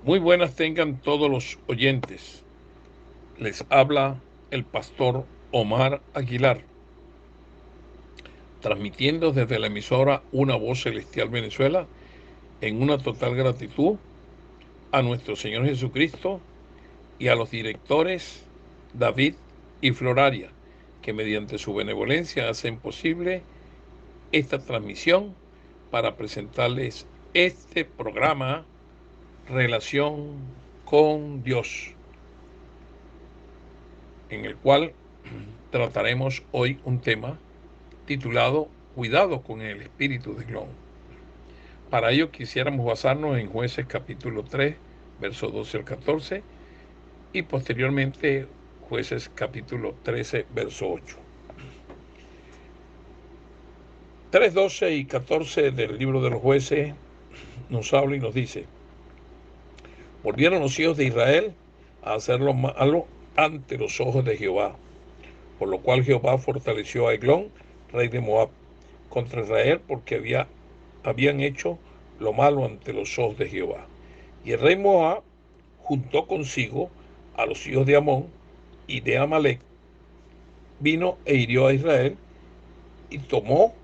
Muy buenas tengan todos los oyentes. Les habla el pastor Omar Aguilar, transmitiendo desde la emisora Una Voz Celestial Venezuela en una total gratitud a nuestro Señor Jesucristo y a los directores David y Floraria, que mediante su benevolencia hacen posible esta transmisión para presentarles este programa Relación con Dios, en el cual trataremos hoy un tema titulado Cuidado con el espíritu de Eglón. Para ello quisiéramos basarnos en Jueces capítulo 3, versos 12 al 14 y posteriormente Jueces capítulo 13, verso 8. 3, 12 y 14 del libro de los Jueces nos habla y nos dice: volvieron los hijos de Israel a hacer lo malo ante los ojos de Jehová, por lo cual Jehová fortaleció a Eglón, rey de Moab, contra Israel, porque habían hecho lo malo ante los ojos de Jehová. Y el rey Moab juntó consigo a los hijos de Amón y de Amalek, vino e hirió a Israel y tomó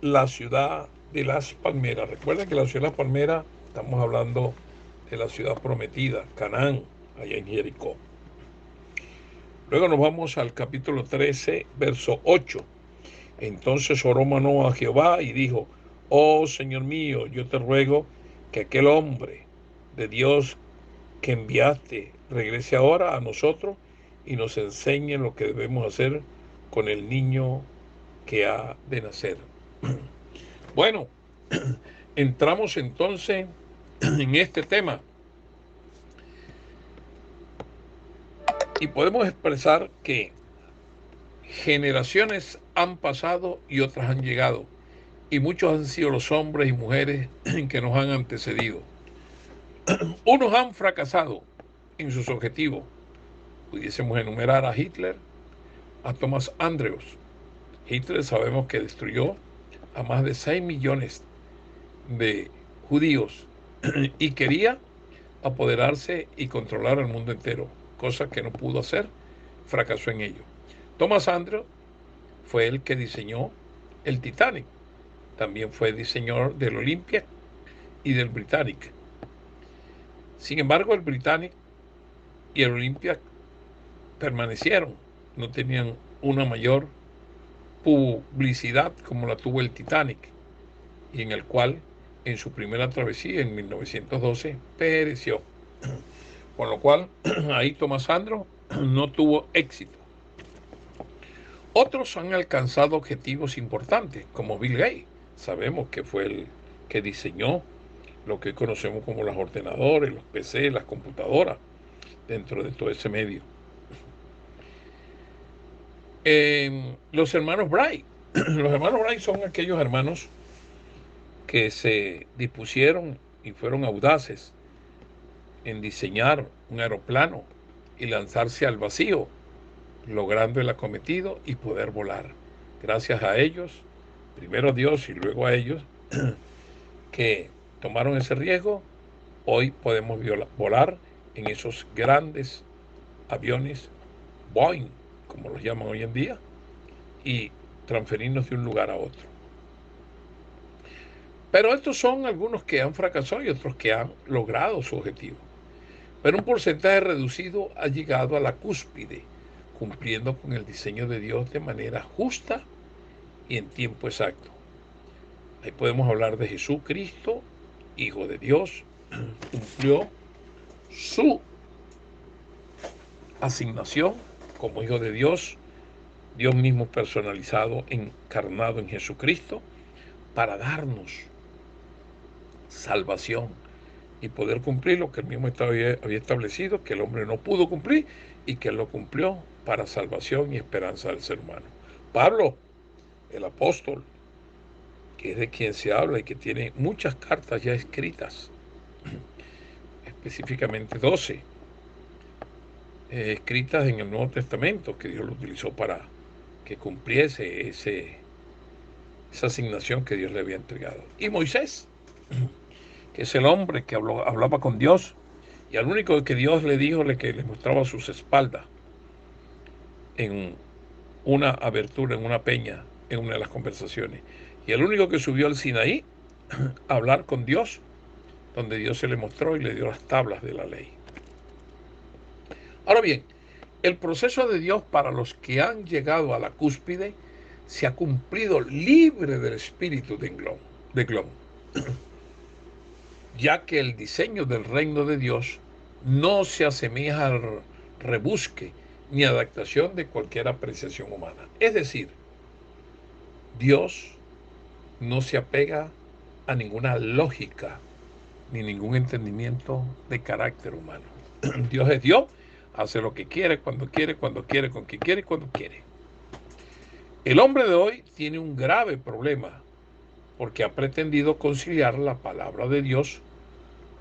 la ciudad de las palmeras. Recuerden que la ciudad de las palmeras, estamos hablando de la ciudad prometida, Canaán, allá en Jericó. Luego nos vamos al capítulo 13, verso 8. Entonces oró Manoah a Jehová y dijo: oh Señor mío, yo te ruego que aquel hombre de Dios que enviaste regrese ahora a nosotros y nos enseñe lo que debemos hacer con el niño que ha de nacer. Bueno, entramos entonces en este tema y podemos expresar que generaciones han pasado y otras han llegado, y muchos han sido los hombres y mujeres que nos han antecedido. Unos han fracasado en sus objetivos. Pudiésemos enumerar a Hitler, a Thomas Andrews. Hitler sabemos que destruyó a más de 6 millones de judíos y quería apoderarse y controlar el mundo entero, cosa que no pudo hacer, fracasó en ello. Thomas Andrews fue el que diseñó el Titanic, también fue diseñador del Olympia y del Britannic. Sin embargo, el Britannic y el Olympia permanecieron, no tenían una mayor publicidad como la tuvo el Titanic, y en el cual en su primera travesía en 1912 pereció, con lo cual ahí Thomas Andrews no tuvo éxito. Otros han alcanzado objetivos importantes, como Bill Gates. Sabemos que fue el que diseñó lo que conocemos como los ordenadores, los PC, las computadoras, dentro de todo ese medio. Los hermanos Bright. Los hermanos Bright son aquellos hermanos que se dispusieron y fueron audaces en diseñar un aeroplano y lanzarse al vacío, logrando el acometido y poder volar. Gracias a ellos, primero a Dios y luego a ellos, que tomaron ese riesgo, hoy podemos volar en esos grandes aviones Boeing, como los llaman hoy en día, y transferirnos de un lugar a otro. Pero estos son algunos que han fracasado y otros que han logrado su objetivo. Pero un porcentaje reducido ha llegado a la cúspide, cumpliendo con el diseño de Dios de manera justa y en tiempo exacto. Ahí podemos hablar de Jesucristo, Hijo de Dios, cumplió su asignación como Hijo de Dios, Dios mismo personalizado, encarnado en Jesucristo, para darnos salvación y poder cumplir lo que él mismo había establecido, que el hombre no pudo cumplir y que él lo cumplió para salvación y esperanza del ser humano. Pablo, el apóstol, que es de quien se habla y que tiene muchas cartas ya escritas, específicamente 12, escritas en el Nuevo Testamento, que Dios lo utilizó para que cumpliese esa asignación que Dios le había entregado. Y Moisés, que es el hombre que hablaba con Dios Y al único que Dios le dijo que le mostraba sus espaldas en una abertura, en una peña, en una de las conversaciones. Y el único que subió al Sinaí a hablar con Dios, donde Dios se le mostró y le dio las tablas de la ley. Ahora bien, el proceso de Dios para los que han llegado a la cúspide se ha cumplido libre del espíritu de Glón, ya que el diseño del reino de Dios no se asemeja al rebusque ni adaptación de cualquier apreciación humana. Es decir, Dios no se apega a ninguna lógica ni ningún entendimiento de carácter humano. Dios es Dios, hace lo que quiere, cuando quiere, con quien quiere y cuando quiere. El hombre de hoy tiene un grave problema porque ha pretendido conciliar la palabra de Dios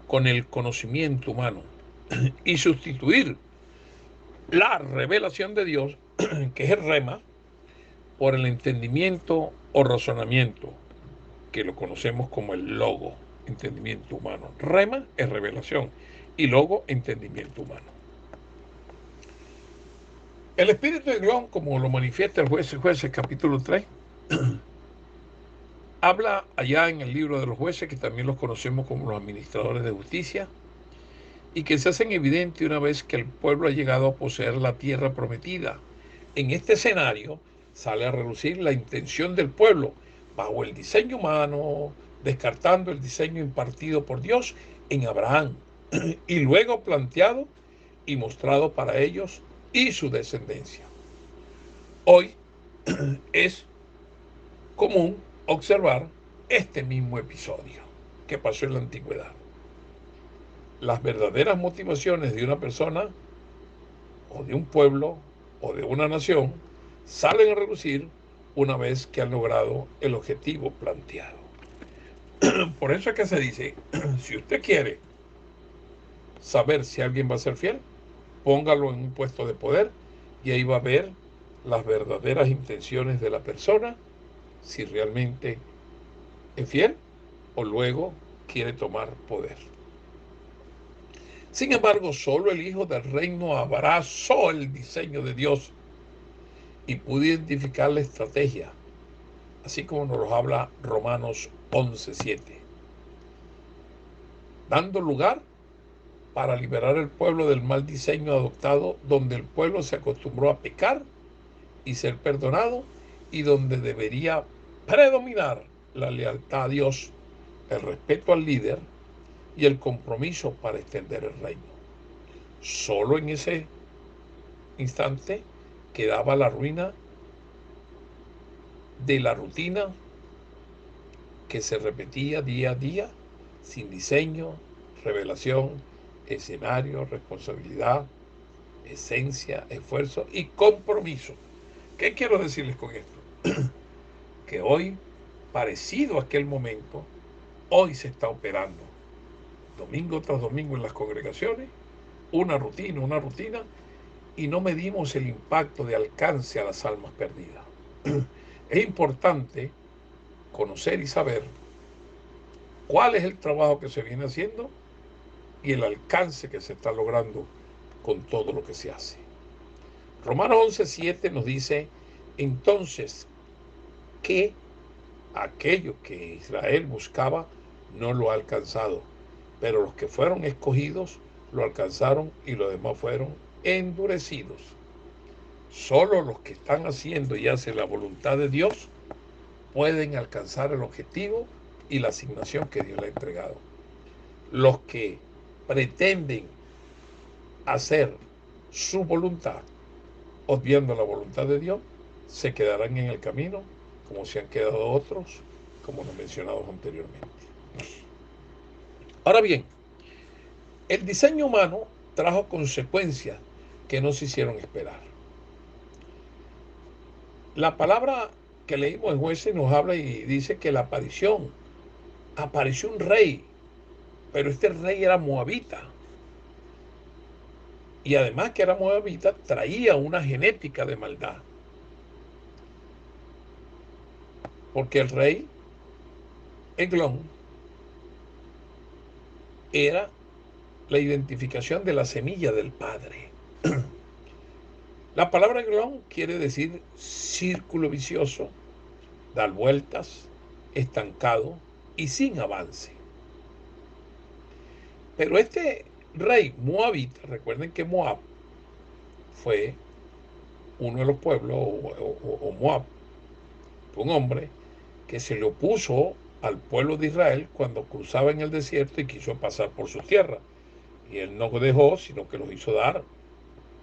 con el conocimiento humano y sustituir la revelación de Dios, que es el rema, por el entendimiento o razonamiento, que lo conocemos como el logo, entendimiento humano. Rema es revelación y logo, entendimiento humano. El espíritu de Dios, como lo manifiesta el Jueces capítulo 3, habla allá en el libro de los jueces, que también los conocemos como los administradores de justicia, y que se hacen evidentes una vez que el pueblo ha llegado a poseer la tierra prometida. En este escenario sale a relucir la intención del pueblo bajo el diseño humano, descartando el diseño impartido por Dios en Abraham y luego planteado y mostrado para ellos y su descendencia. Hoy es común observar este mismo episodio que pasó en la antigüedad. Las verdaderas motivaciones de una persona o de un pueblo o de una nación salen a relucir una vez que han logrado el objetivo planteado. Por eso es que se dice, si usted quiere saber si alguien va a ser fiel, póngalo en un puesto de poder y ahí va a ver las verdaderas intenciones de la persona, si realmente es fiel o luego quiere tomar poder. Sin embargo, solo el Hijo del Reino abrazó el diseño de Dios y pudo identificar la estrategia, así como nos lo habla Romanos 11:7, dando lugar para liberar al pueblo del mal diseño adoptado, donde el pueblo se acostumbró a pecar y ser perdonado, y donde debería predominar la lealtad a Dios, el respeto al líder y el compromiso para extender el reino. Solo en ese instante quedaba la ruina de la rutina que se repetía día a día, sin diseño, revelación, escenario, responsabilidad, esencia, esfuerzo y compromiso. ¿Qué quiero decirles con esto? Que hoy, parecido a aquel momento, hoy se está operando, domingo tras domingo en las congregaciones, una rutina, y no medimos el impacto de alcance a las almas perdidas. Es importante conocer y saber cuál es el trabajo que se viene haciendo y el alcance que se está logrando con todo lo que se hace. Romanos 11:7 nos dice, entonces, que aquello que Israel buscaba no lo ha alcanzado, pero los que fueron escogidos lo alcanzaron y los demás fueron endurecidos. Solo los que están haciendo y hacen la voluntad de Dios pueden alcanzar el objetivo y la asignación que Dios le ha entregado. Los que pretenden hacer su voluntad, obviando la voluntad de Dios, se quedarán en el camino, como se han quedado otros, como lo mencionamos anteriormente. Ahora bien, el diseño humano trajo consecuencias que no se hicieron esperar. La palabra que leímos en Jueces nos habla y dice que la aparición, apareció un rey, pero este rey era moabita. Y además que era moabita, traía una genética de maldad. Porque el rey Eglón era la identificación de la semilla del Padre. La palabra Eglón quiere decir círculo vicioso, dar vueltas, estancado y sin avance. Pero este rey moabita, recuerden que Moab fue uno de los pueblos, o Moab, fue un hombre que se le opuso al pueblo de Israel cuando cruzaba en el desierto y quiso pasar por su tierra. Y él no dejó, sino que los hizo dar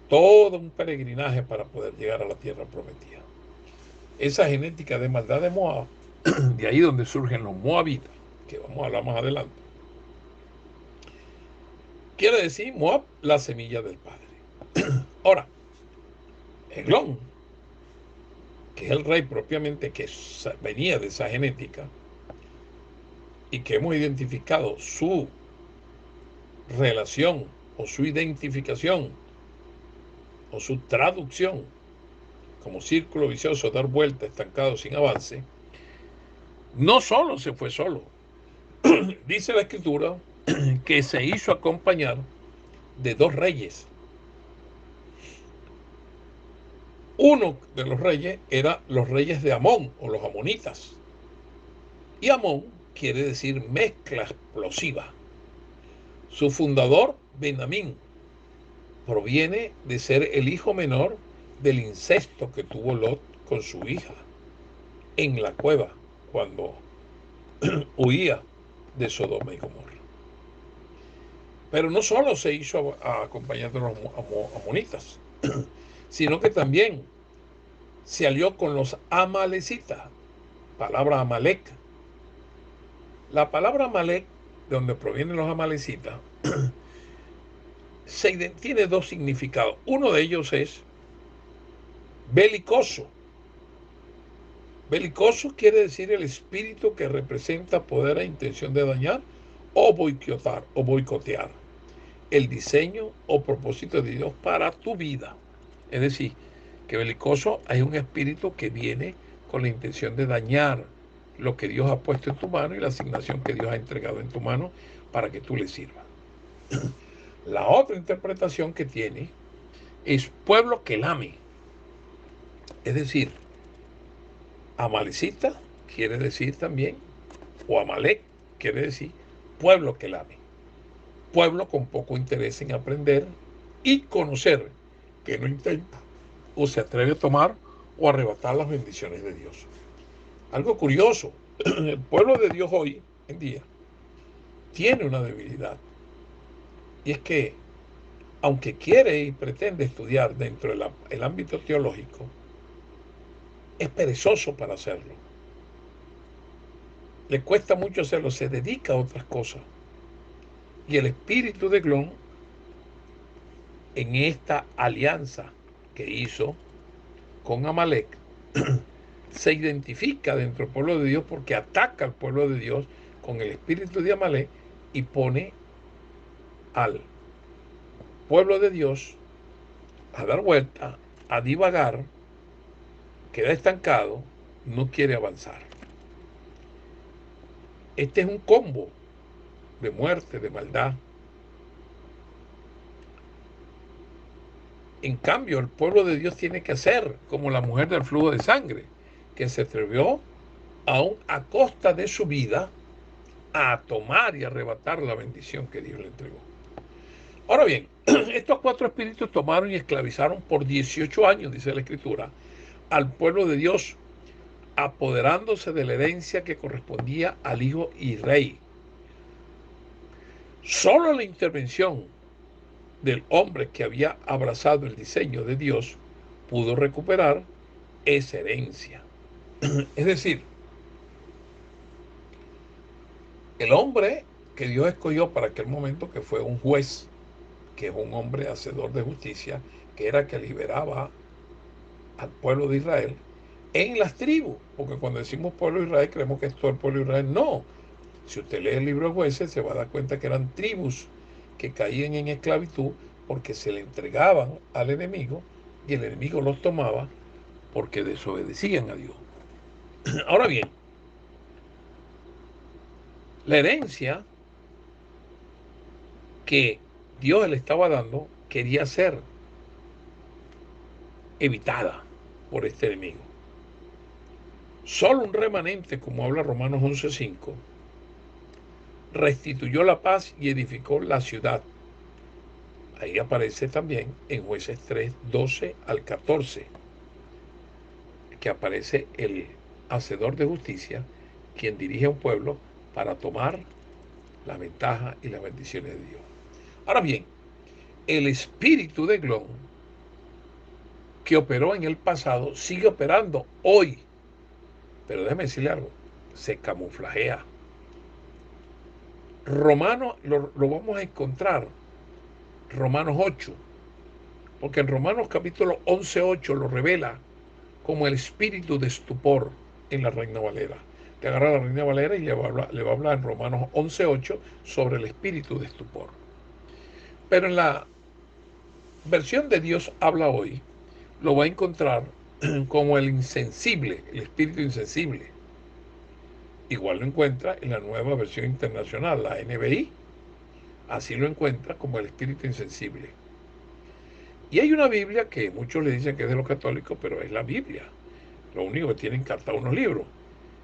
todo un peregrinaje para poder llegar a la tierra prometida. Esa genética de maldad de Moab, de ahí donde surgen los moabitas, que vamos a hablar más adelante. Quiere decir Moab, la semilla del Padre. Ahora, Eglón, que es el rey propiamente que venía de esa genética y que hemos identificado su relación o su identificación o su traducción como círculo vicioso, dar vuelta, estancado, sin avance, no solo se fue solo. Dice la escritura que se hizo acompañar de dos reyes. Uno de los reyes era los reyes de Amón o los amonitas. Y Amón quiere decir mezcla explosiva. Su fundador, Benjamín, proviene de ser el hijo menor del incesto que tuvo Lot con su hija en la cueva cuando huía de Sodoma y Gomorra. Pero no solo se hizo acompañar de los amonitas, sino que también se alió con los amalecitas, palabra Amalek. La palabra Amalek, de donde provienen los amalecitas, tiene dos significados. Uno de ellos es belicoso. Belicoso quiere decir el espíritu que representa poder e intención de dañar o boicotear el diseño o propósito de Dios para tu vida. Es decir, que belicoso hay un espíritu que viene con la intención de dañar lo que Dios ha puesto en tu mano y la asignación que Dios ha entregado en tu mano para que tú le sirvas. La otra interpretación que tiene es pueblo que lame. Es decir, Amalecita quiere decir también, o Amalek quiere decir pueblo que lame. Pueblo con poco interés en aprender y conocer, que no intenta o se atreve a tomar o arrebatar las bendiciones de Dios. Algo curioso, el pueblo de Dios hoy en día tiene una debilidad, y es que aunque quiere y pretende estudiar dentro del ámbito teológico, es perezoso para hacerlo. Le cuesta mucho hacerlo, se dedica a otras cosas. Y el espíritu de Eglón, en esta alianza que hizo con Amalek, se identifica dentro del pueblo de Dios porque ataca al pueblo de Dios con el espíritu de Amalek y pone al pueblo de Dios a dar vuelta, a divagar, queda estancado, no quiere avanzar. Este es un combo de muerte, de maldad. En cambio, el pueblo de Dios tiene que hacer como la mujer del flujo de sangre, que se atrevió, aún a costa de su vida, a tomar y arrebatar la bendición que Dios le entregó. Ahora bien, estos cuatro espíritus tomaron y esclavizaron por 18 años, dice la Escritura, al pueblo de Dios, apoderándose de la herencia que correspondía al hijo y rey. Solo la intervención del hombre que había abrazado el diseño de Dios pudo recuperar esa herencia. Es decir, el hombre que Dios escogió para aquel momento, que fue un juez, que es un hombre hacedor de justicia, que era que liberaba al pueblo de Israel en las tribus, porque cuando decimos pueblo de Israel creemos que es todo el pueblo de Israel. No, si usted lee el libro de Jueces se va a dar cuenta que eran tribus que caían en esclavitud porque se le entregaban al enemigo y el enemigo los tomaba porque desobedecían a Dios. Ahora bien, la herencia que Dios le estaba dando quería ser evitada por este enemigo. Solo un remanente, como habla Romanos 11:5, restituyó la paz y edificó la ciudad. Ahí aparece también en Jueces 3:12 al 14, que aparece el hacedor de justicia, quien dirige a un pueblo para tomar la ventaja y las bendiciones de Dios. Ahora bien, el espíritu de Glón, que operó en el pasado, sigue operando hoy. Pero déjeme decirle algo, se camuflajea. Romano lo vamos a encontrar, Romanos 8, porque en Romanos capítulo 11:8 lo revela como el espíritu de estupor en la Reina Valera. Te agarra la Reina Valera y le va a hablar en Romanos 11:8 sobre el espíritu de estupor. Pero en la versión de Dios habla hoy, lo va a encontrar como el insensible, el espíritu insensible. Igual lo encuentra en la nueva versión internacional, la NBI. Así lo encuentra como el espíritu insensible. Y hay una Biblia que muchos le dicen que es de los católicos, pero es la Biblia. Lo único que tiene encartado unos libros.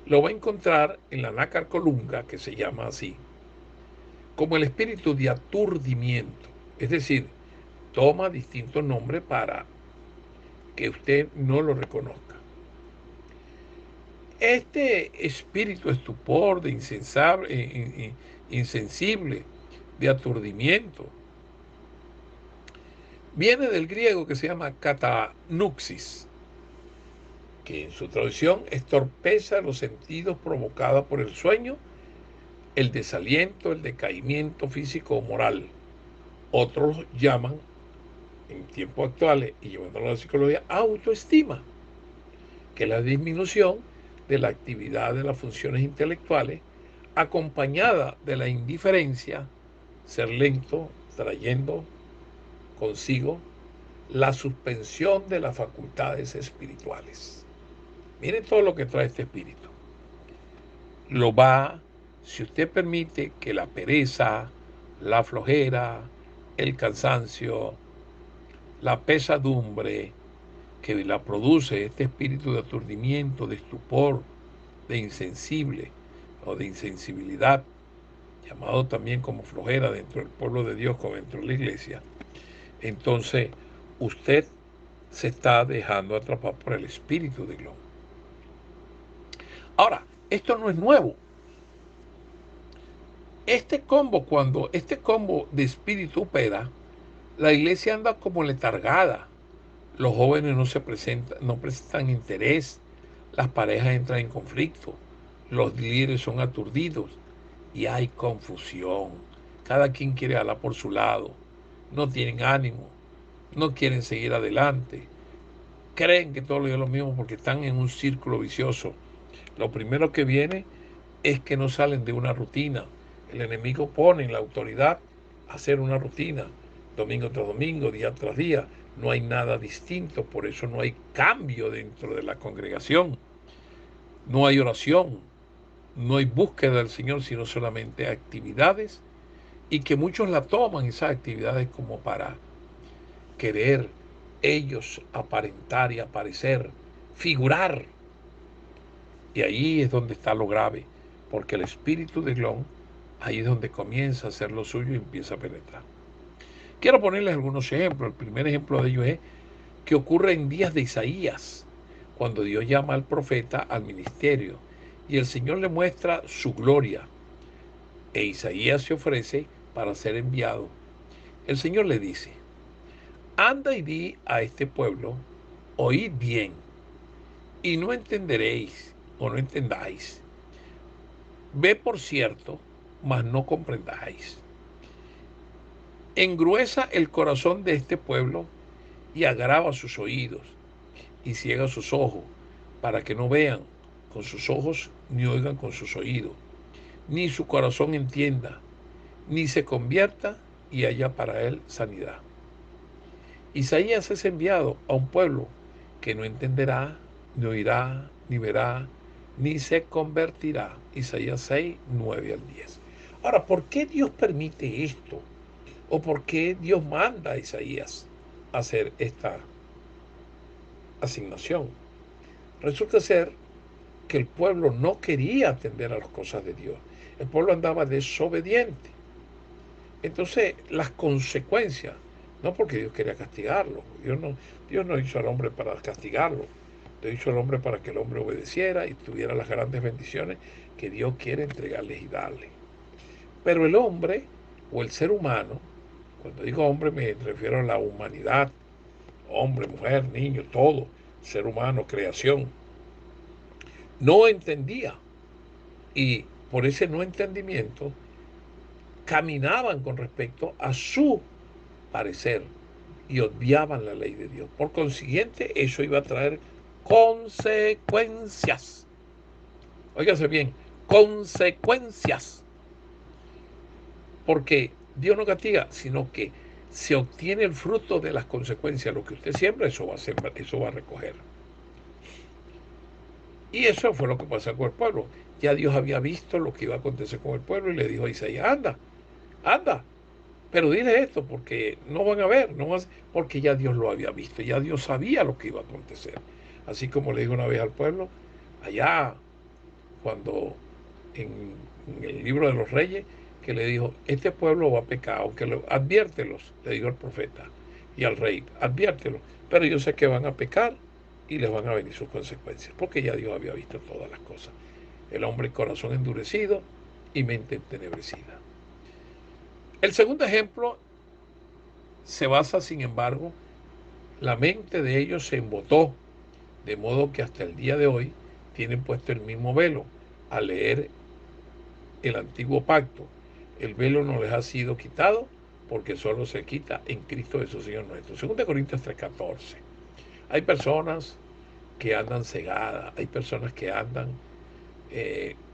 Lo va a encontrar en la Nácar Colunga, que se llama así, como el espíritu de aturdimiento. Es decir, toma distintos nombres para que usted no lo reconozca. Este espíritu de estupor, de insensible, de aturdimiento, viene del griego que se llama katanuxis, que en su traducción es torpeza de los sentidos provocada por el sueño, el desaliento, el decaimiento físico o moral. Otros llaman, en tiempos actuales y llevándolo a la psicología, autoestima, que es la disminución de la actividad de las funciones intelectuales acompañada de la indiferencia, ser lento, trayendo consigo la suspensión de las facultades espirituales. Miren todo lo que trae este espíritu. Lo va, si usted permite que la pereza, la flojera, el cansancio, la pesadumbre que la produce este espíritu de aturdimiento, de estupor, de insensible o de insensibilidad, llamado también como flojera dentro del pueblo de Dios como dentro de la iglesia, entonces usted se está dejando atrapar por el espíritu de Glón. Ahora, esto no es nuevo. Cuando este combo de espíritu opera, la iglesia anda como letargada. Los jóvenes no presentan interés. Las parejas entran en conflicto. Los líderes son aturdidos y hay confusión. Cada quien quiere hablar por su lado. No tienen ánimo. No quieren seguir adelante. Creen que todo es lo mismo porque están en un círculo vicioso. Lo primero que viene es que no salen de una rutina. El enemigo pone en la autoridad a hacer una rutina, domingo tras domingo, día tras día. No hay nada distinto, por eso no hay cambio dentro de la congregación. No hay oración, no hay búsqueda del Señor, sino solamente actividades, y que muchos la toman esas actividades como para querer ellos aparentar y aparecer, figurar. Y ahí es donde está lo grave, porque el espíritu de Glón, ahí es donde comienza a hacer lo suyo y empieza a penetrar. Quiero ponerles algunos ejemplos. El primer ejemplo de ello es que ocurre en días de Isaías, cuando Dios llama al profeta al ministerio y el Señor le muestra su gloria e Isaías se ofrece para ser enviado. El Señor le dice: anda y di a este pueblo, oíd bien, y no entenderéis o no entendáis. Ve por cierto, mas no comprendáis. Engruesa el corazón de este pueblo y agrava sus oídos y ciega sus ojos, para que no vean con sus ojos ni oigan con sus oídos, ni su corazón entienda, ni se convierta y haya para él sanidad. Isaías es enviado a un pueblo que no entenderá, ni oirá, ni verá, ni se convertirá. Isaías 6:9 al 10. Ahora, ¿por qué Dios permite esto? ¿O por qué Dios manda a Isaías a hacer esta asignación? Resulta ser que el pueblo no quería atender a las cosas de Dios. El pueblo andaba desobediente. Entonces, las consecuencias, no porque Dios quería castigarlo, Dios no hizo al hombre para castigarlo, Dios hizo al hombre para que el hombre obedeciera y tuviera las grandes bendiciones que Dios quiere entregarles y darle. Pero el hombre o el ser humano, cuando digo hombre me refiero a la humanidad, hombre, mujer, niño, todo, ser humano, creación, no entendía. Y por ese no entendimiento caminaban con respecto a su parecer y obviaban la ley de Dios. Por consiguiente, eso iba a traer consecuencias. Óigase bien, consecuencias. Porque Dios no castiga, sino que se obtiene el fruto de las consecuencias. Lo que usted siembra, eso va a sembrar, eso va a recoger. Y eso fue lo que pasó con el pueblo. Ya Dios había visto lo que iba a acontecer con el pueblo y le dijo a Isaías, anda, anda, pero dile esto porque no van a ver, porque ya Dios lo había visto, ya Dios sabía lo que iba a acontecer. Así como le dijo una vez al pueblo, allá cuando en, en el libro de los reyes, que le dijo, este pueblo va a pecar, adviértelos, le dijo el profeta y al rey, adviértelos, pero yo sé que van a pecar y les van a venir sus consecuencias, porque ya Dios había visto todas las cosas. El hombre corazón endurecido y mente entenebrecida. El segundo ejemplo se basa, sin embargo, la mente de ellos se embotó, de modo que hasta el día de hoy tienen puesto el mismo velo. Al leer el antiguo pacto, el velo no les ha sido quitado porque solo se quita en Cristo Jesús Señor nuestro. 2 Corintios 3:14. Hay personas que andan cegadas, hay personas que andan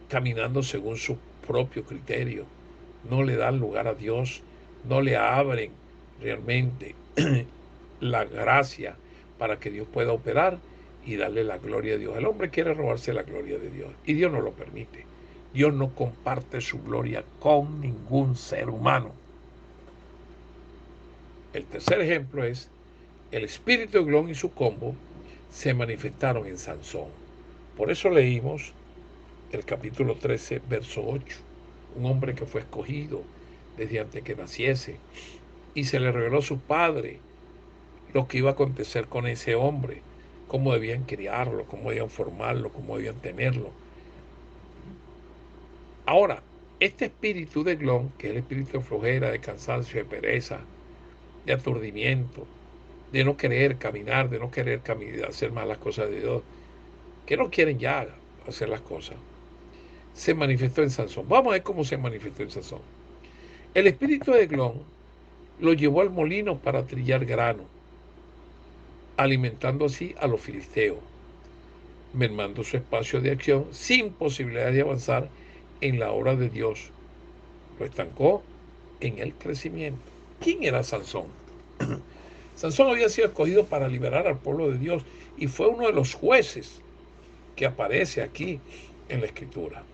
caminando según su propio criterio, no le dan lugar a Dios, no le abren realmente la gracia para que Dios pueda operar y darle la gloria a Dios. El hombre quiere robarse la gloria de Dios y Dios no lo permite. Dios no comparte su gloria con ningún ser humano. El tercer ejemplo es el espíritu de Glón y su combo se manifestaron en Sansón. Por eso leímos el capítulo 13, verso 8. Un hombre que fue escogido desde antes que naciese y se le reveló a su padre lo que iba a acontecer con ese hombre, cómo debían criarlo, cómo debían formarlo, cómo debían tenerlo. Ahora, este espíritu de Glón, que es el espíritu de flojera, de cansancio, de pereza, de aturdimiento, de no querer caminar, de no querer hacer más las cosas de Dios, que no quieren ya hacer las cosas, se manifestó en Sansón. Vamos a ver cómo se manifestó en Sansón. El espíritu de Glón lo llevó al molino para trillar grano, alimentando así a los filisteos, mermando su espacio de acción sin posibilidad de avanzar en la obra de Dios. Lo estancó en el crecimiento. ¿Quién era Sansón? Sansón había sido escogido para liberar al pueblo de Dios y fue uno de los jueces que aparece aquí en la escritura,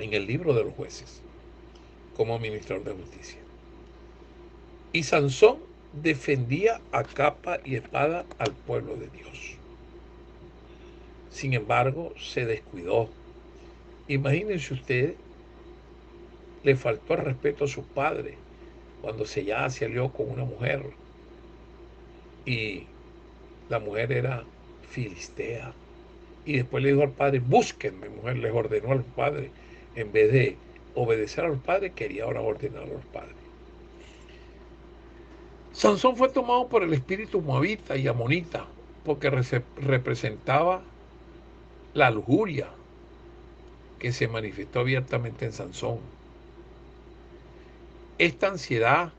en el libro de los jueces, como ministro de justicia. Y Sansón defendía a capa y espada al pueblo de Dios. Sin embargo, se descuidó. Imagínense usted, le faltó el respeto a su padre cuando se alió con una mujer y la mujer era filistea. Y después le dijo al padre, búsquenme, mujer, les ordenó al padre. En vez de obedecer a los padres, quería ahora ordenar a los padres. Sansón fue tomado por el espíritu moabita y amonita porque representaba la lujuria que se manifestó abiertamente en Sansón. Esta ansiedad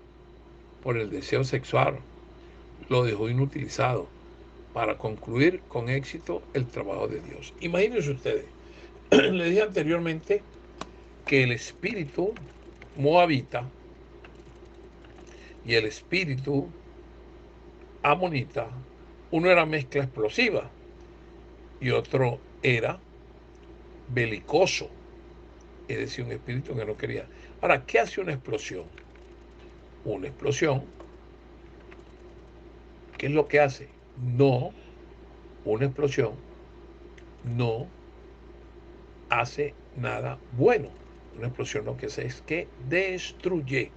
por el deseo sexual lo dejó inutilizado para concluir con éxito el trabajo de Dios. Imagínense ustedes, le dije anteriormente que el espíritu moabita y el espíritu amonita, uno era mezcla explosiva y otro era belicoso, es decir, un espíritu que no quería. Ahora, ¿qué hace una explosión? una explosión, ¿qué es lo que hace? No, una explosión no hace nada bueno. Una explosión lo que hace es que destruye,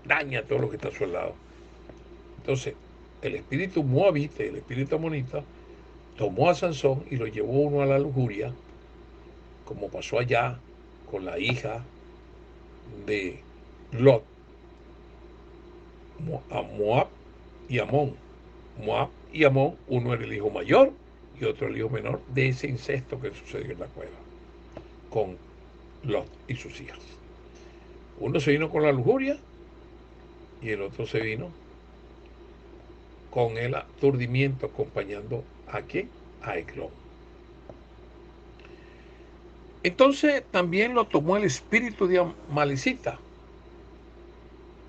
daña todo lo que está a su lado. Entonces, el espíritu moabita, el espíritu amonita, tomó a Sansón y lo llevó uno a la lujuria, como pasó allá con la hija de Lot, a Moab y Amón. Moab y Amón, uno era el hijo mayor y otro el hijo menor de ese incesto que sucedió en la cueva con Lot y sus hijas. Uno se vino con la lujuria y el otro se vino con el aturdimiento acompañando a quién, a Eglón. Entonces también lo tomó el espíritu de Amalecita.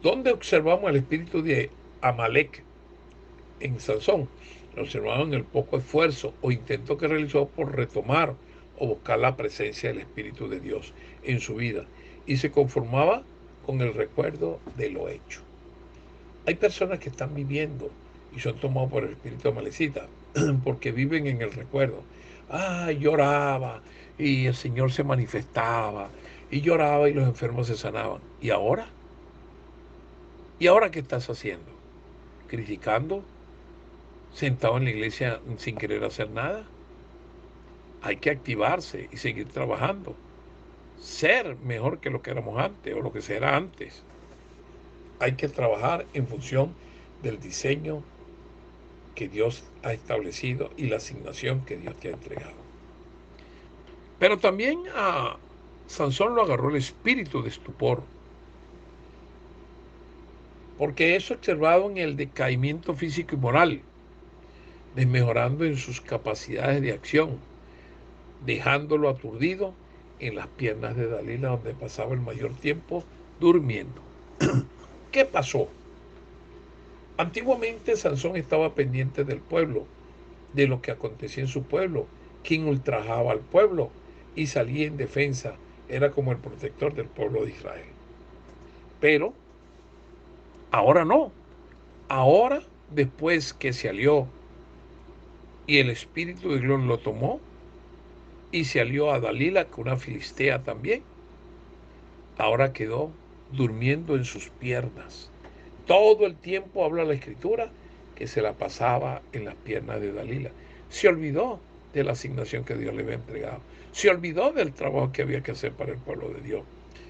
¿Dónde observamos el espíritu de Amalek en Sansón? Lo observamos en el poco esfuerzo o intento que realizó por retomar o buscar la presencia del Espíritu de Dios en su vida y se conformaba con el recuerdo de lo hecho. Hay personas que están viviendo y son tomados por el espíritu de Malecita porque viven en el recuerdo. Lloraba y el Señor se manifestaba y lloraba y los enfermos se sanaban. ¿Y ahora? ¿Y ahora qué estás haciendo? ¿Criticando? ¿Sentado en la iglesia sin querer hacer nada? Hay que activarse y seguir trabajando. Ser mejor que lo que éramos antes o lo que se era antes. Hay que trabajar en función del diseño que Dios ha establecido y la asignación que Dios te ha entregado. Pero también a Sansón lo agarró el espíritu de estupor, porque eso observado en el decaimiento físico y moral, desmejorando en sus capacidades de acción, dejándolo aturdido en las piernas de Dalila, donde pasaba el mayor tiempo durmiendo. ¿Qué pasó? Antiguamente Sansón estaba pendiente del pueblo, de lo que acontecía en su pueblo, quien ultrajaba al pueblo y salía en defensa, era como el protector del pueblo de Israel. Pero ahora no, ahora después que se alió y el espíritu de Dios lo tomó y se alió a Dalila, que una filistea también, ahora quedó durmiendo en sus piernas. Todo el tiempo habla la escritura que se la pasaba en las piernas de Dalila. Se olvidó de la asignación que Dios le había entregado. Se olvidó del trabajo que había que hacer para el pueblo de Dios.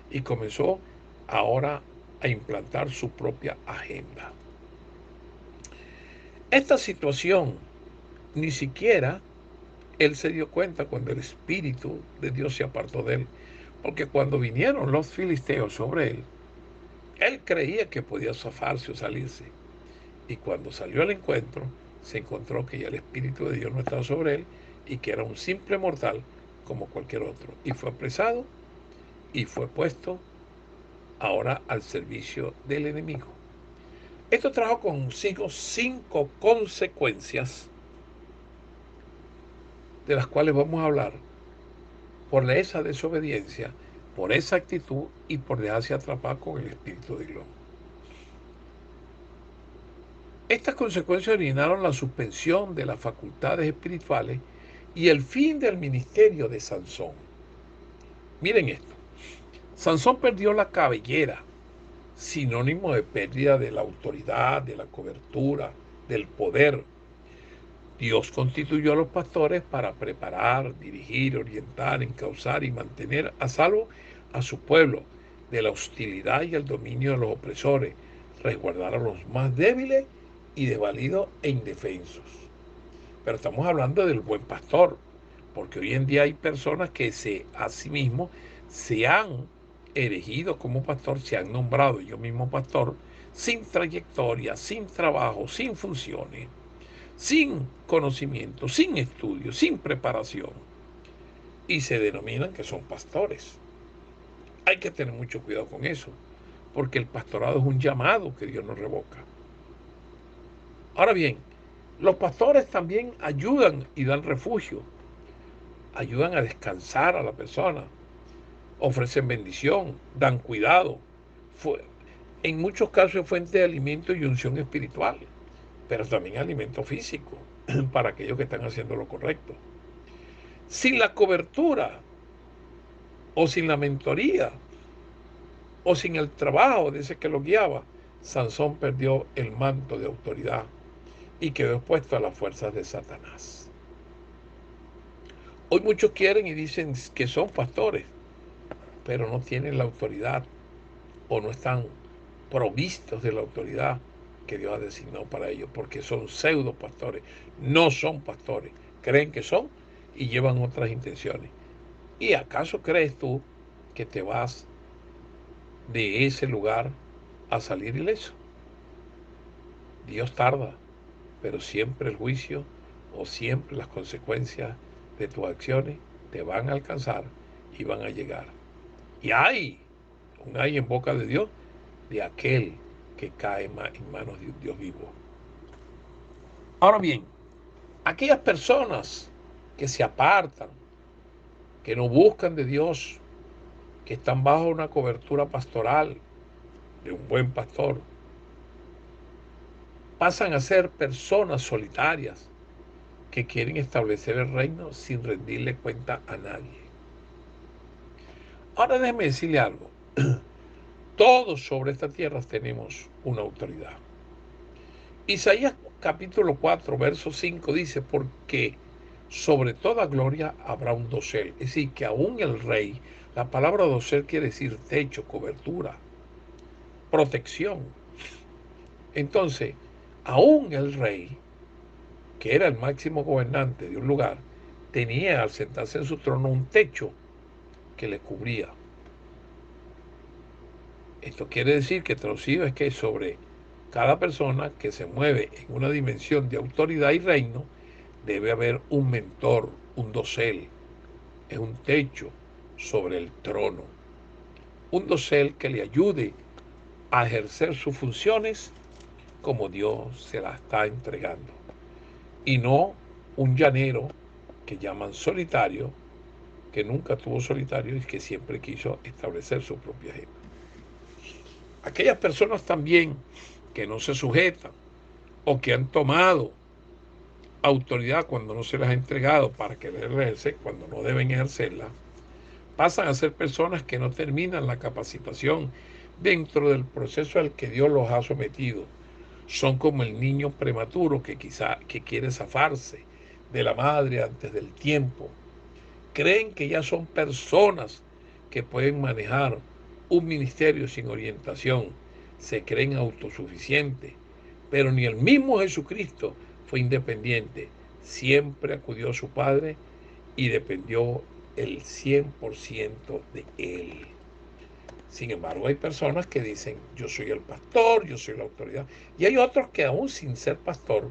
Y comenzó ahora a implantar su propia agenda. Esta situación ni siquiera él se dio cuenta cuando el Espíritu de Dios se apartó de él. Porque cuando vinieron los filisteos sobre él creía que podía zafarse o salirse. Y cuando salió al encuentro, se encontró que ya el Espíritu de Dios no estaba sobre él y que era un simple mortal como cualquier otro. Y fue apresado y fue puesto ahora al servicio del enemigo. Esto trajo consigo 5 consecuencias de las cuales vamos a hablar por esa desobediencia, por esa actitud y por dejarse atrapar con el Espíritu de Dios. Estas consecuencias originaron la suspensión de las facultades espirituales y el fin del ministerio de Sansón. Miren esto. Sansón perdió la cabellera, sinónimo de pérdida de la autoridad, de la cobertura, del poder. Dios constituyó a los pastores para preparar, dirigir, orientar, encauzar y mantener a salvo a su pueblo de la hostilidad y el dominio de los opresores, resguardar a los más débiles y desvalidos e indefensos. Pero estamos hablando del buen pastor, porque hoy en día hay personas que a sí mismos se han erigido como pastor, se han nombrado yo mismo pastor, sin trayectoria, sin trabajo, sin funciones, sin conocimiento, sin estudio, sin preparación, y se denominan que son pastores. Hay que tener mucho cuidado con eso, porque el pastorado es un llamado que Dios nos revoca. Ahora bien, los pastores también ayudan y dan refugio, ayudan a descansar a la persona, ofrecen bendición, dan cuidado, En muchos casos es fuente de alimento y unción espiritual, pero también alimento físico para aquellos que están haciendo lo correcto. Sin la cobertura o sin la mentoría o sin el trabajo de ese que lo guiaba, Sansón perdió el manto de autoridad y quedó expuesto a las fuerzas de Satanás. Hoy muchos quieren y dicen que son pastores, pero no tienen la autoridad o no están provistos de la autoridad que Dios ha designado para ellos, porque son pseudo pastores, no son pastores, creen que son y llevan otras intenciones. ¿Y acaso crees tú que te vas de ese lugar a salir ileso? Dios tarda, pero siempre el juicio o siempre las consecuencias de tus acciones te van a alcanzar y van a llegar. Y hay en boca de Dios de aquel que cae en manos de un Dios vivo. Ahora bien, aquellas personas que se apartan, que no buscan de Dios, que están bajo una cobertura pastoral de un buen pastor, pasan a ser personas solitarias que quieren establecer el reino sin rendirle cuenta a nadie. Ahora déjeme decirle algo. Todos sobre esta tierra tenemos una autoridad. Isaías capítulo 4, verso 5 dice, porque sobre toda gloria habrá un dosel. Es decir, que aún el rey, la palabra dosel quiere decir techo, cobertura, protección. Entonces, aún el rey, que era el máximo gobernante de un lugar, tenía al sentarse en su trono un techo que le cubría. Esto quiere decir que traducido es que sobre cada persona que se mueve en una dimensión de autoridad y reino, debe haber un mentor, un dosel, es un techo sobre el trono. Un dosel que le ayude a ejercer sus funciones como Dios se las está entregando. Y no un llanero que llaman solitario, que nunca tuvo solitario y que siempre quiso establecer su propia agenda. Aquellas personas también que no se sujetan o que han tomado autoridad cuando no se las ha entregado para querer ejercer cuando no deben ejercerla, pasan a ser personas que no terminan la capacitación dentro del proceso al que Dios los ha sometido. Son como el niño prematuro que quiere zafarse de la madre antes del tiempo. Creen que ya son personas que pueden manejar un ministerio sin orientación. Se creen autosuficientes, pero ni el mismo Jesucristo fue independiente. Siempre acudió a su Padre y dependió el 100% de Él. Sin embargo, hay personas que dicen, yo soy el pastor, yo soy la autoridad. Y hay otros que aún sin ser pastor,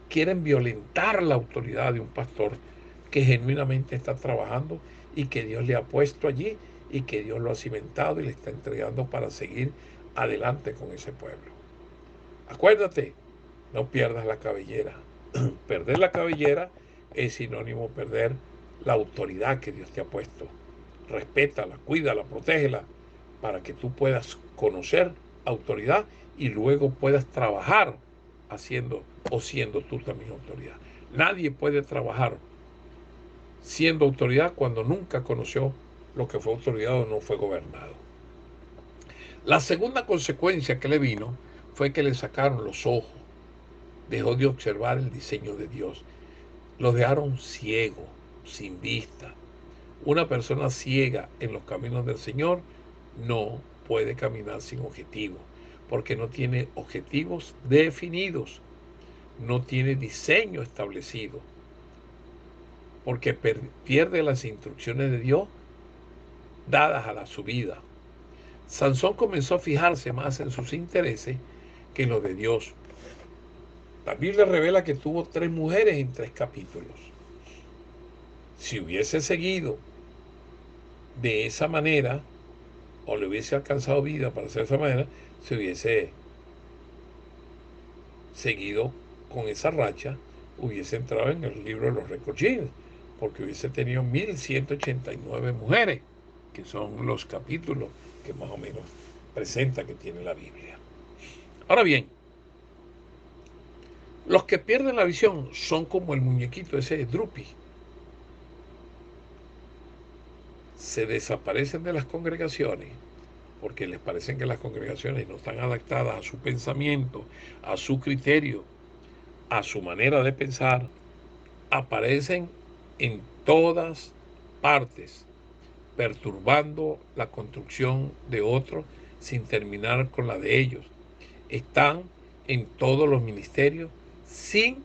quieren violentar la autoridad de un pastor que genuinamente está trabajando y que Dios le ha puesto allí y que Dios lo ha cimentado y le está entregando para seguir adelante con ese pueblo. Acuérdate, no pierdas la cabellera. Perder la cabellera es sinónimo de perder la autoridad que Dios te ha puesto. Respétala, cuídala, protégela, para que tú puedas conocer autoridad y luego puedas trabajar haciendo o siendo tú también autoridad. Nadie puede trabajar siendo autoridad cuando nunca conoció lo que fue autoridad o no fue gobernado. La segunda consecuencia que le vino fue que le sacaron los ojos. Dejó de observar el diseño de Dios. Lo dejaron ciego, sin vista. Una persona ciega en los caminos del Señor no puede caminar sin objetivo, porque no tiene objetivos definidos, no tiene diseño establecido, porque pierde las instrucciones de Dios dadas a su vida. Sansón comenzó a fijarse más en sus intereses que en los de Dios. La Biblia revela que tuvo 3 mujeres en 3 capítulos. Si hubiese seguido de esa manera, o le hubiese alcanzado vida para hacer de esa manera, se hubiese seguido con esa racha, hubiese entrado en el libro de los récords Guinness, porque hubiese tenido 1189 mujeres, que son los capítulos que más o menos presenta que tiene la Biblia. Ahora bien, los que pierden la visión son como el muñequito ese de Drupi. Se desaparecen de las congregaciones porque les parecen que las congregaciones no están adaptadas a su pensamiento, a su criterio, a su manera de pensar. Aparecen en todas partes, perturbando la construcción de otros sin terminar con la de ellos. Están en todos los ministerios sin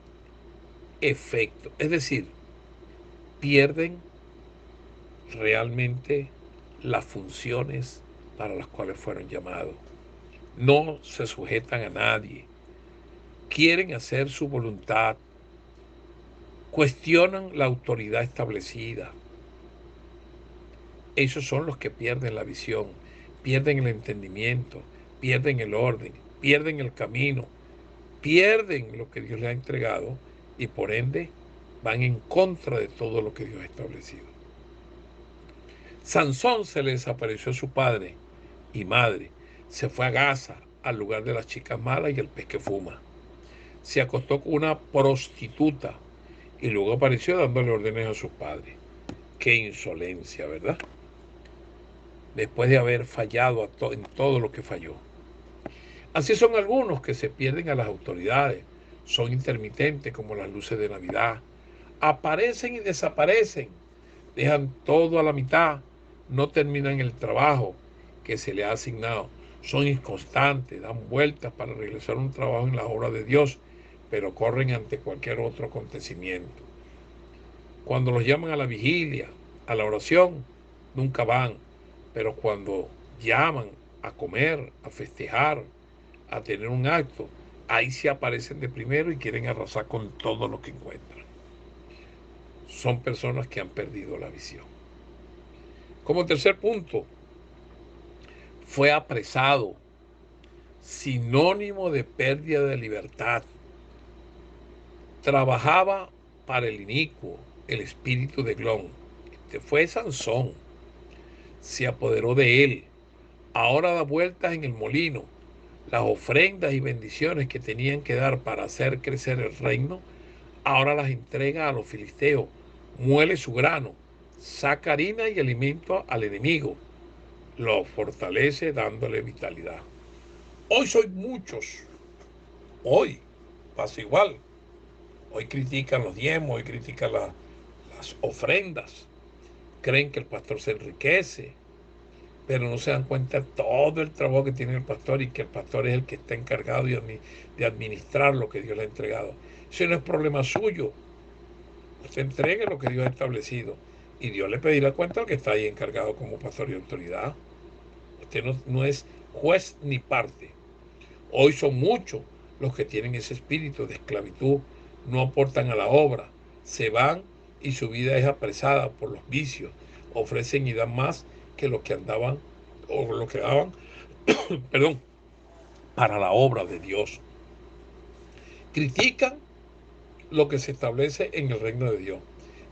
efecto. Es decir, pierden realmente las funciones para las cuales fueron llamados. No se sujetan a nadie. Quieren hacer su voluntad. Cuestionan la autoridad establecida. Esos son los que pierden la visión, pierden el entendimiento, pierden el orden, pierden el camino, pierden lo que Dios les ha entregado y por ende van en contra de todo lo que Dios ha establecido. Sansón se le desapareció a su padre y madre, se fue a Gaza, al lugar de las chicas malas y el pez que fuma. Se acostó con una prostituta y luego apareció dándole órdenes a sus padres. Qué insolencia, ¿verdad? Después de haber fallado en todo lo que falló. Así son algunos que se pierden a las autoridades, son intermitentes como las luces de Navidad, aparecen y desaparecen, dejan todo a la mitad, no terminan el trabajo que se les ha asignado, son inconstantes, dan vueltas para realizar un trabajo en la obra de Dios, pero corren ante cualquier otro acontecimiento. Cuando los llaman a la vigilia, a la oración, nunca van, pero cuando llaman a comer, a festejar, a tener un acto, ahí se aparecen de primero y quieren arrasar con todo lo que encuentran. Son personas que han perdido la visión. Como tercer punto, fue apresado, sinónimo de pérdida de libertad. Trabajaba para el inicuo, el espíritu de Glón. Este fue Sansón. Se apoderó de él. Ahora da vueltas en el molino. Las ofrendas y bendiciones que tenían que dar para hacer crecer el reino, ahora las entrega a los filisteos, muele su grano, saca harina y alimento al enemigo, lo fortalece dándole vitalidad. Hoy soy muchos, hoy pasa igual, hoy critican los diezmos, hoy critican las ofrendas, creen que el pastor se enriquece, pero no se dan cuenta de todo el trabajo que tiene el pastor y que el pastor es el que está encargado de administrar lo que Dios le ha entregado. Eso no es problema suyo. Usted entregue lo que Dios ha establecido y Dios le pedirá cuenta al que está ahí encargado como pastor y autoridad. Usted no es juez ni parte. Hoy son muchos los que tienen ese espíritu de esclavitud, no aportan a la obra, se van y su vida es apresada por los vicios, ofrecen y dan más que lo que andaban o lo que daban, perdón, para la obra de Dios. Critican lo que se establece en el reino de Dios,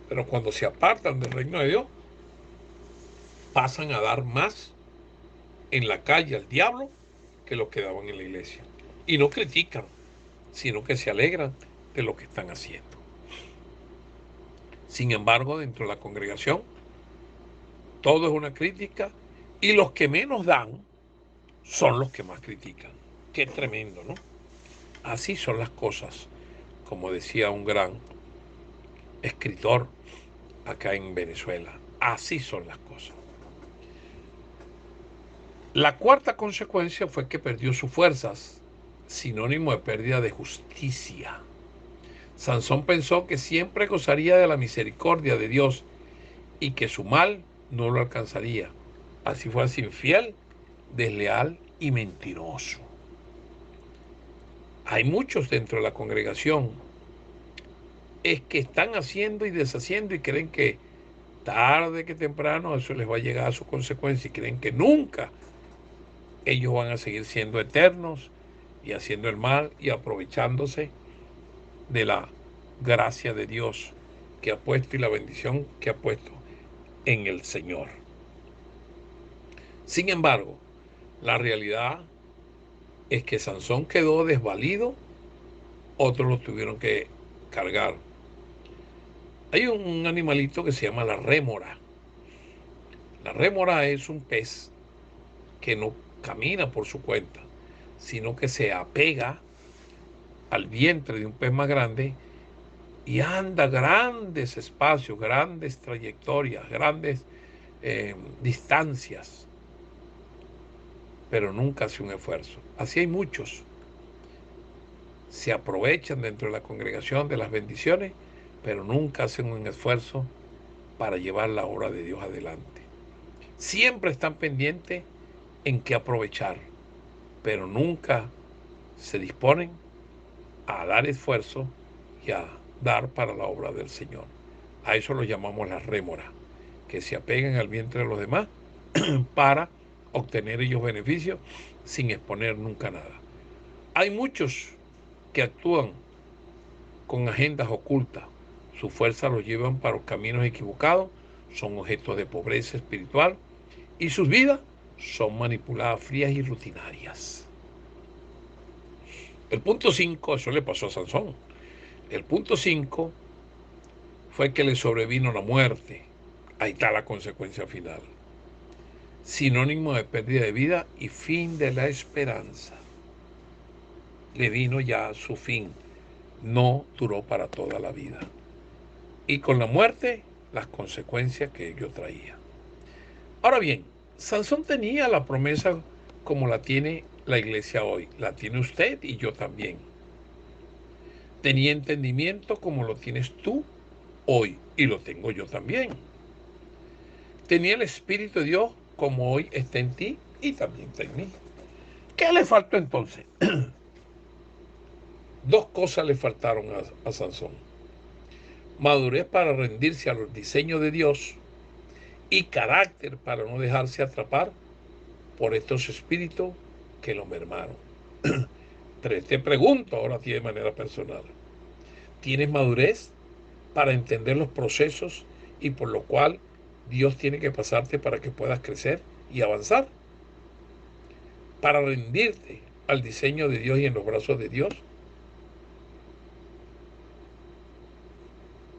pero cuando se apartan del reino de Dios, pasan a dar más en la calle al diablo que lo que daban en la iglesia. Y no critican, sino que se alegran de lo que están haciendo. Sin embargo, dentro de la congregación, todo es una crítica y los que menos dan son los que más critican. Qué tremendo, ¿no? Así son las cosas, como decía un gran escritor acá en Venezuela. Así son las cosas. La cuarta consecuencia fue que perdió sus fuerzas, sinónimo de pérdida de justicia. Sansón pensó que siempre gozaría de la misericordia de Dios y que su mal no lo alcanzaría. Así fue infiel, desleal y mentiroso. Hay muchos dentro de la congregación es que están haciendo y deshaciendo y creen que tarde que temprano eso les va a llegar a su consecuencia y creen que nunca ellos van a seguir siendo eternos y haciendo el mal y aprovechándose de la gracia de Dios que ha puesto y la bendición que ha puesto en el Señor. Sin embargo, La realidad es que Sansón quedó desvalido, otros lo tuvieron que cargar. Hay un animalito que se llama la rémora. La rémora es un pez que no camina por su cuenta, sino que se apega al vientre de un pez más grande y anda grandes espacios, grandes trayectorias, grandes distancias, pero nunca hace un esfuerzo. Así hay muchos. Se aprovechan dentro de la congregación de las bendiciones, pero nunca hacen un esfuerzo para llevar la obra de Dios adelante. Siempre están pendientes en qué aprovechar, pero nunca se disponen a dar esfuerzo y a dar para la obra del Señor. A eso lo llamamos la rémora, que se apegan al vientre de los demás para obtener ellos beneficios sin exponer nunca nada. Hay muchos que actúan con agendas ocultas. Su fuerza los llevan para los caminos equivocados, son objetos de pobreza espiritual y sus vidas son manipuladas, frías y rutinarias. El punto 5, eso le pasó a Sansón. El punto 5 fue que le sobrevino la muerte. Ahí está la consecuencia final. Sinónimo de pérdida de vida y fin de la esperanza. Le vino ya su fin. No duró para toda la vida. Y con la muerte, las consecuencias que ello traía. Ahora bien, Sansón tenía la promesa como la tiene la iglesia hoy. La tiene usted y yo también. Tenía entendimiento como lo tienes tú hoy y lo tengo yo también. Tenía el Espíritu de Dios como hoy está en ti y también está en mí. ¿Qué le faltó entonces? Dos cosas le faltaron a Sansón. Madurez para rendirse a los diseños de Dios y carácter para no dejarse atrapar por estos espíritus que lo mermaron. Te pregunto ahora a ti de manera personal. ¿Tienes madurez para entender los procesos y por lo cual Dios tiene que pasarte para que puedas crecer y avanzar? Para rendirte al diseño de Dios y en los brazos de Dios.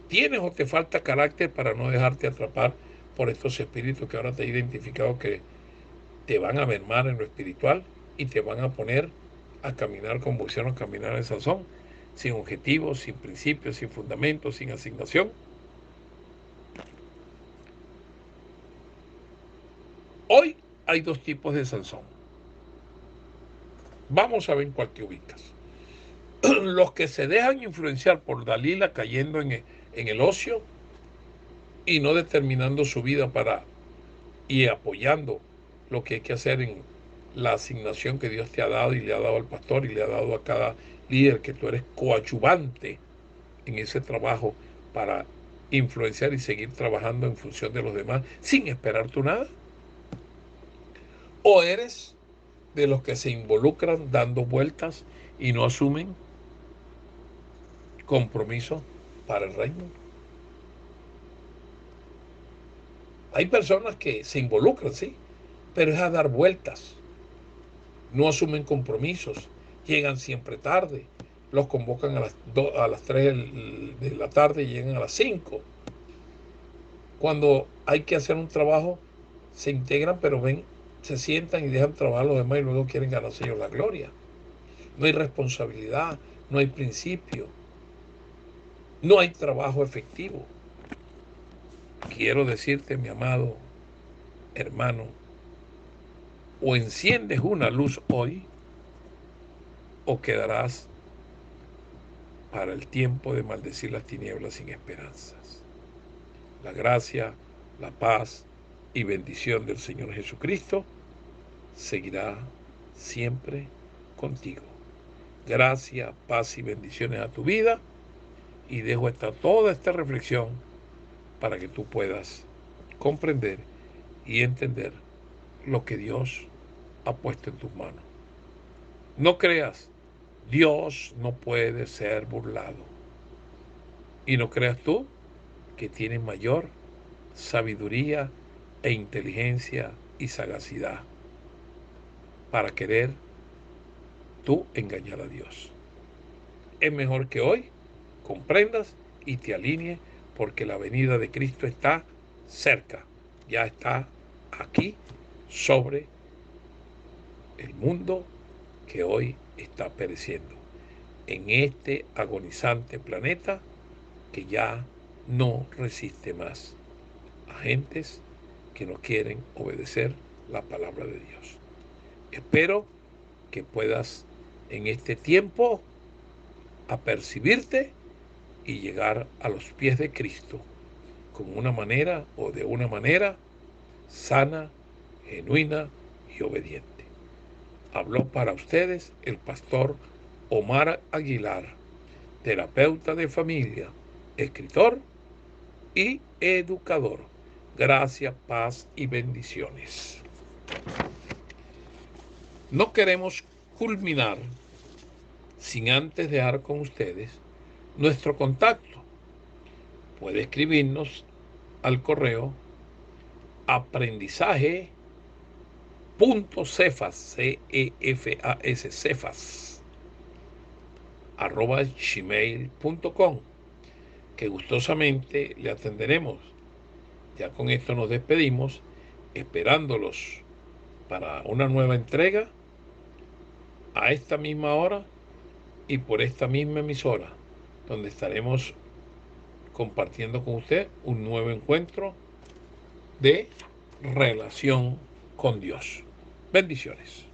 ¿Tienes o te falta carácter para no dejarte atrapar por estos espíritus que ahora te he identificado que te van a mermar en lo espiritual y te van a poner a caminar como hicieron caminar en Sansón, sin objetivos, sin principios, sin fundamentos, sin asignación? Hoy hay dos tipos de Sansón. Vamos a ver cuál te ubicas. Los que se dejan influenciar por Dalila cayendo en el ocio y no determinando su vida para y apoyando lo que hay que hacer en la asignación que Dios te ha dado y le ha dado al pastor y le ha dado a cada líder, que tú eres coadyuvante en ese trabajo para influenciar y seguir trabajando en función de los demás sin esperar tú nada. O eres de los que se involucran dando vueltas y no asumen compromiso para el reino. Hay personas que se involucran, sí, pero es a dar vueltas. No asumen compromisos, llegan siempre tarde, los convocan a las 3 de la tarde y llegan a las 5. Cuando hay que hacer un trabajo, se integran, pero ven, se sientan y dejan trabajar a los demás y luego quieren ganarse ellos la gloria. No hay responsabilidad, no hay principio, no hay trabajo efectivo. Quiero decirte, mi amado hermano, o enciendes una luz hoy o quedarás para el tiempo de maldecir las tinieblas sin esperanzas. La gracia, la paz y bendición del Señor Jesucristo seguirá siempre contigo. Gracia, paz y bendiciones a tu vida, y dejo toda esta reflexión para que tú puedas comprender y entender lo que Dios ha puesto en tus manos. No creas, Dios no puede ser burlado. Y no creas tú que tiene mayor sabiduría e inteligencia y sagacidad. para querer tú engañar a Dios. Es mejor que hoy comprendas y te alinees, porque la venida de Cristo está cerca, ya está aquí sobre el mundo que hoy está pereciendo, en este agonizante planeta que ya no resiste más a gentes que no quieren obedecer la palabra de Dios. Espero que puedas en este tiempo apercibirte y llegar a los pies de Cristo con una manera o de una manera sana, genuina y obediente. Habló para ustedes el pastor Omar Aguilar, terapeuta de familia, escritor y educador. Gracias, paz y bendiciones. No queremos culminar sin antes dejar con ustedes nuestro contacto. Puede escribirnos al correo aprendizaje.cefas, cefas, @gmail.com, que gustosamente le atenderemos. Ya con esto nos despedimos, esperándolos para una nueva entrega a esta misma hora y por esta misma emisora, donde estaremos compartiendo con usted un nuevo encuentro de relación con Dios. Bendiciones.